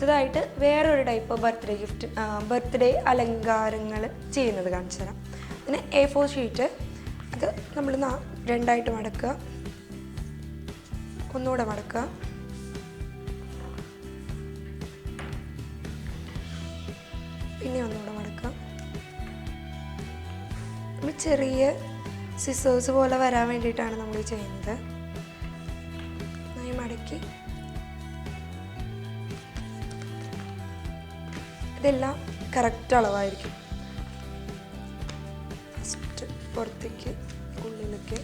അടുത്തതായിട്ട് വേറൊരു type birthday അലങ്കാരങ്ങൾ ചെയ്യുന്നത് കാണിച്ചു തരാം. പിന്നെ A4 ഷീറ്റ് അത് നമ്മൾ രണ്ടായിട്ട് മടക്കുക, ഒന്നുകൂടെ മടക്കുക, പിന്നെ ഒന്നുകൂടെ മടക്കുക. നമ്മൾ ചെറിയ സിസേഴ്സ് പോലെ വരാൻ വേണ്ടിയിട്ടാണ് നമ്മൾ ചെയ്യുന്നത്. മടക്കി ഇതെല്ലാം കറക്റ്റ് അളവായിരിക്കും. ഫസ്റ്റ് പുറത്തേക്ക് ഉള്ളിലേക്ക്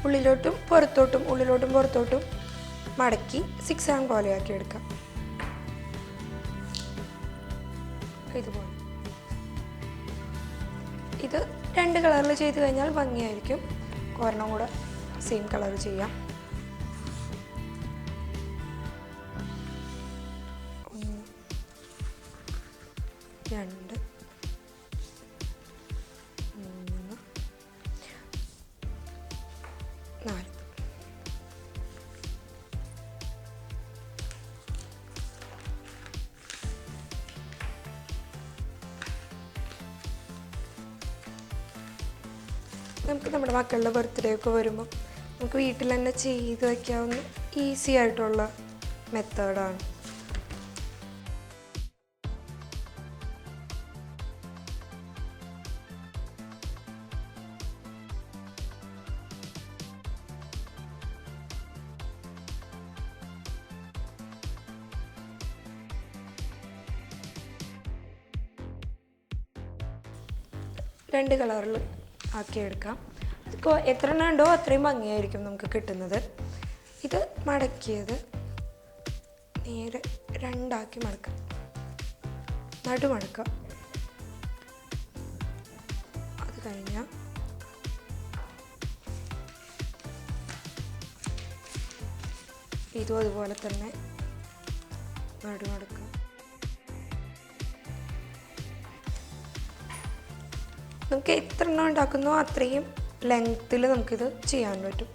ഉള്ളിലോട്ടും പുറത്തോട്ടും മടക്കി 6 ആം പോലെയാക്കി എടുക്കാം. ഇതുപോലെ ഇത് 2 കളറിൽ ചെയ്ത് കഴിഞ്ഞാൽ ഭംഗിയായിരിക്കും. ഒരെണ്ണം കൂടെ സെയിം കളർ ചെയ്യാം. 1 2 4. നമുക്ക് നമ്മുടെ മക്കളുടെ ബർത്ത്ഡേ ഒക്കെ വരുമ്പോൾ നമുക്ക് വീട്ടിൽ തന്നെ ചെയ്ത് വയ്ക്കാവുന്ന ഈസി ആയിട്ടുള്ള മെത്തേഡാണ്. രണ്ട് കളറിൽ ആക്കിയെടുക്കാം. എത്ര എണ്ണം ഉണ്ടോ അത്രയും ഭംഗിയായിരിക്കും നമുക്ക് കിട്ടുന്നത്. ഇത് മടക്കിയത് നേരെ രണ്ടാക്കി മടക്കാം, നടുമടക്കാം. അത് കഴിഞ്ഞാൽ ഇതും അതുപോലെ തന്നെ നടുമടക്കാം. നമുക്ക് എത്ര എണ്ണം ഉണ്ടാക്കുന്നോ അത്രയും ലെങ്ത്തിൽ നമുക്കിത് ചെയ്യാൻ പറ്റും.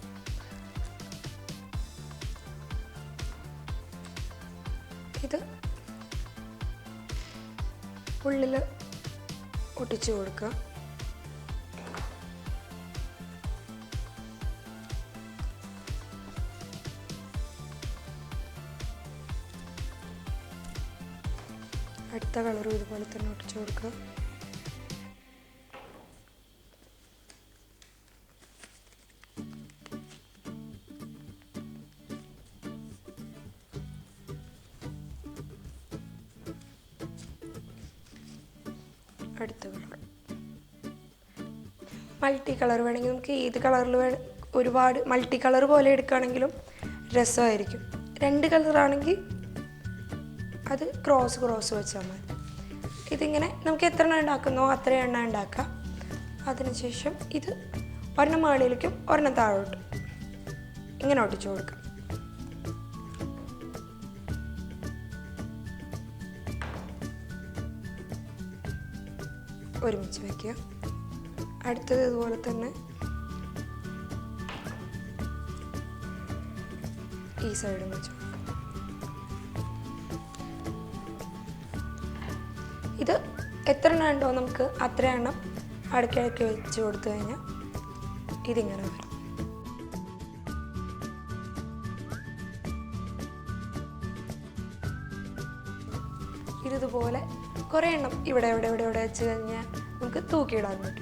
ഇത് ഉള്ളിൽ ഒട്ടിച്ചു കൊടുക്കുക. അടുത്ത കളറും ഇതുപോലെ തന്നെ ഒട്ടിച്ചു കൊടുക്കുക. അടുത്ത കളർ മൾട്ടി കളർ വേണമെങ്കിൽ നമുക്ക് ഏത് കളറിൽ ഒരുപാട് മൾട്ടി കളർ പോലെ എടുക്കുകയാണെങ്കിലും രസമായിരിക്കും. 2 കളറാണെങ്കിൽ അത് ക്രോസ് വെച്ചാൽ മതി. ഇതിങ്ങനെ നമുക്ക് എത്ര എണ്ണം ഉണ്ടാക്കുന്നോ അത്രയും എണ്ണം ഉണ്ടാക്കാം. അതിനുശേഷം ഇത് ഒരെണ്ണം മുകളിലേക്കും ഒരെണ്ണം താഴോട്ടും ഇങ്ങനെ ഒട്ടിച്ചു കൊടുക്കാം. ഒരുമിച്ച് വയ്ക്കുക. അടുത്തത് ഇതുപോലെ തന്നെ ഈ സൈഡും വെച്ചു. ഇത് എത്ര എണ്ണം ഉണ്ടോ നമുക്ക് അത്ര എണ്ണം അടുക്കിടയ്ക്ക് വെച്ച് കൊടുത്തു കഴിഞ്ഞാൽ ഇതിങ്ങനെ വരും. ഇതുപോലെ കുറേ എണ്ണം ഇവിടെ വെച്ച് കഴിഞ്ഞാൽ നമുക്ക് തൂക്കിയിടാൻ പറ്റും.